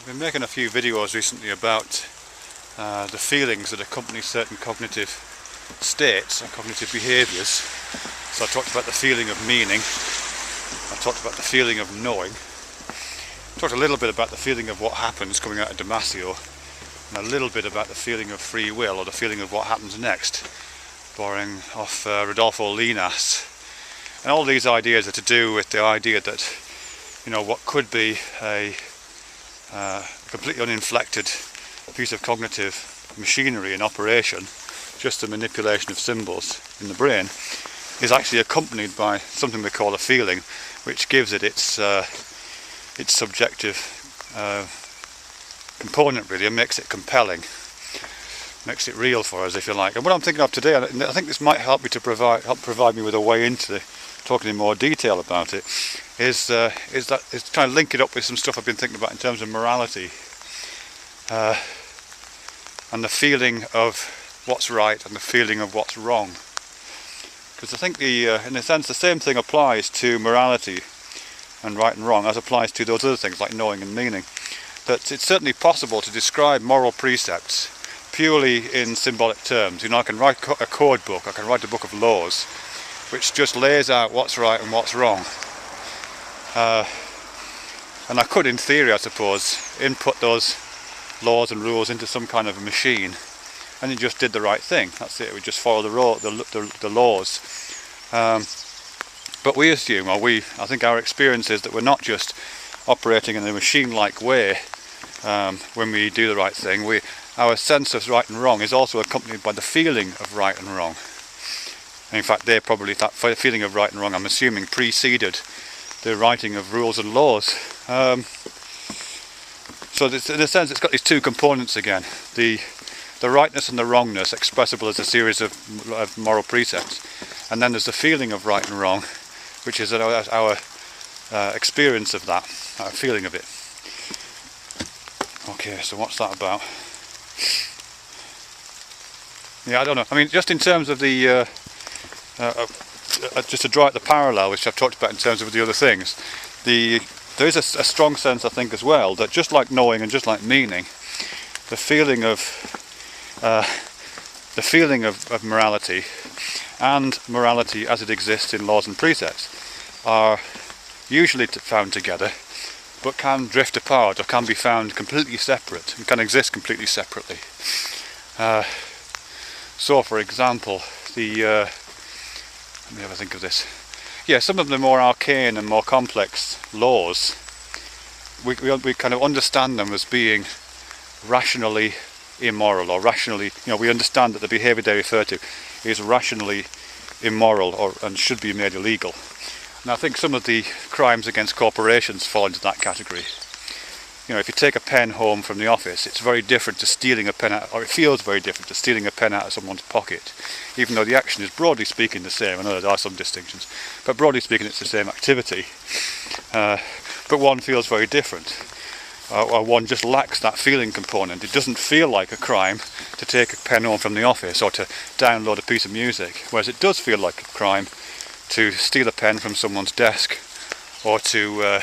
I've been making a few videos recently about the feelings that accompany certain cognitive states and cognitive behaviours. So I talked about the feeling of meaning, I talked about the feeling of knowing, I talked a little bit about the feeling of what happens coming out of Damasio, and a little bit about the feeling of free will, or the feeling of what happens next, borrowing off Rodolfo Linas. And all these ideas are to do with the idea that, you know, what could be a completely uninflected piece of cognitive machinery in operation, just the manipulation of symbols in the brain, is actually accompanied by something we call a feeling, which gives it its subjective component, really, and makes it compelling, makes it real for us, if you like. And what I'm thinking of today, and I think this might help me to provide me with a way into talking in more detail about it, is trying to link it up with some stuff I've been thinking about in terms of morality, and the feeling of what's right and the feeling of what's wrong. Because I think in a sense the same thing applies to morality and right and wrong as applies to those other things like knowing and meaning. That it's certainly possible to describe moral precepts purely in symbolic terms. You know, I can write a code book, I can write a book of laws which just lays out what's right and what's wrong. And I could, in theory, I suppose, input those laws and rules into some kind of a machine, and it just did the right thing. That's it. We just follow the laws. But we assume, or I think our experience is that we're not just operating in a machine-like way when we do the right thing. Our sense of right and wrong is also accompanied by the feeling of right and wrong. And in fact, that feeling of right and wrong, I'm assuming, preceded the writing of rules and laws. So in a sense, it's got these two components again: the rightness and the wrongness, expressible as a series of moral precepts, and then there's the feeling of right and wrong, which is our experience of that, our feeling of it. Okay, so what's that about? Yeah, I don't know. I mean, just in terms of the just to draw out the parallel, which I've talked about in terms of the other things, there is a strong sense, I think, as well, that just like knowing and just like meaning, the feeling of morality and morality as it exists in laws and precepts are usually found together, but can drift apart or can be found completely separate and can exist completely separately. So, for example, let me have a think of this. Yeah, some of the more arcane and more complex laws, we kind of understand them as being rationally immoral, or rationally, you know, we understand that the behaviour they refer to is rationally immoral and should be made illegal. And I think some of the crimes against corporations fall into that category. You know, if you take a pen home from the office, it's very different to stealing a pen out, or it feels very different to stealing a pen out of someone's pocket, even though the action is broadly speaking the same. I know there are some distinctions, but broadly speaking it's the same activity. But one feels very different, or one just lacks that feeling component. It doesn't feel like a crime to take a pen home from the office or to download a piece of music, whereas it does feel like a crime to steal a pen from someone's desk, or to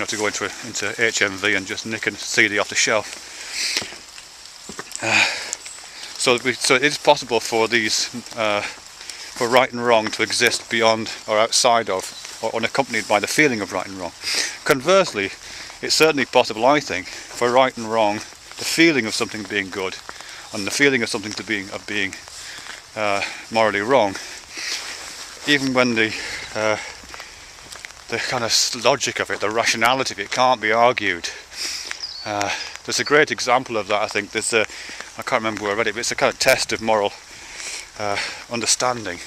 to go into HMV and just nick a CD off the shelf. So it is possible for these, for right and wrong to exist beyond or outside of, or unaccompanied by the feeling of right and wrong. Conversely, it's certainly possible, I think, for right and wrong, the feeling of something being good, and the feeling of something being morally wrong, even when the kind of logic of it, the rationality of it, can't be argued. There's a great example of that, I think. I can't remember where I read it, but it's a kind of test of moral understanding,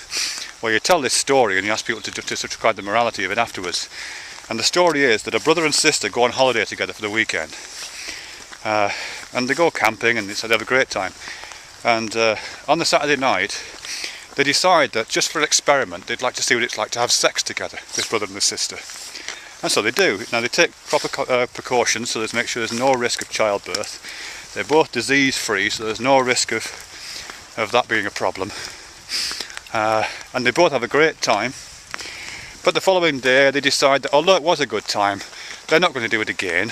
where you tell this story and you ask people to describe the morality of it afterwards. And the story is that a brother and sister go on holiday together for the weekend, and they go camping and they have a great time. And on the Saturday night, they decide that just for an experiment, they'd like to see what it's like to have sex together, this brother and this sister. And so they do. Now they take proper precautions, so they make sure there's no risk of childbirth. They're both disease-free, so there's no risk of that being a problem. And they both have a great time. But the following day they decide that although it was a good time, they're not going to do it again.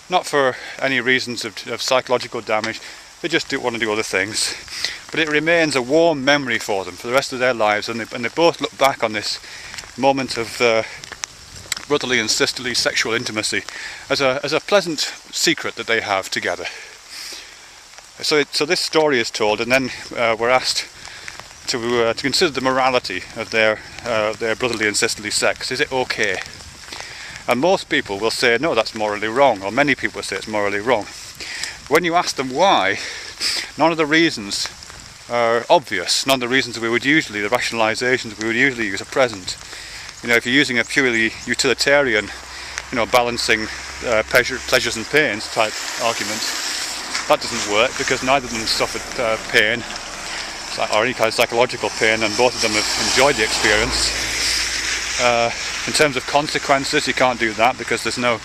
Not for any reasons of psychological damage, they just want to do other things. But it remains a warm memory for them for the rest of their lives, and they both look back on this moment of brotherly and sisterly sexual intimacy as a pleasant secret that they have together. So this story is told, and then we're asked to consider the morality of their brotherly and sisterly sex. Is it okay? And most people will say, no, that's morally wrong, or many people will say it's morally wrong. When you ask them why, none of the reasons are obvious. None of the reasons the rationalizations we would usually use are present. You know, if you're using a purely utilitarian, balancing pleasures and pains type argument, that doesn't work, because neither of them suffered pain or any kind of psychological pain, and both of them have enjoyed the experience. In terms of consequences, you can't do that, because there's no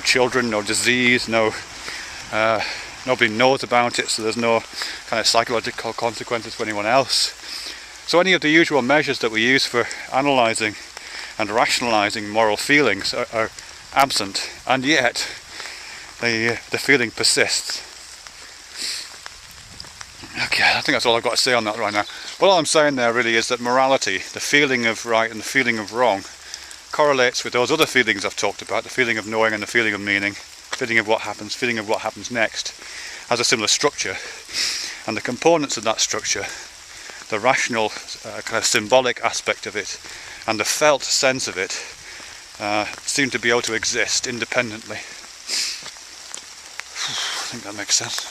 children, no disease, nobody knows about it, so there's no kind of psychological consequences for anyone else. So any of the usual measures that we use for analysing and rationalising moral feelings are absent, and yet the feeling persists. Okay, I think that's all I've got to say on that right now. But all I'm saying there really is that morality, the feeling of right and the feeling of wrong, correlates with those other feelings I've talked about, the feeling of knowing and the feeling of meaning, feeling of what happens next, has a similar structure. And the components of that structure, the rational kind of symbolic aspect of it and the felt sense of it, seem to be able to exist independently. I think that makes sense.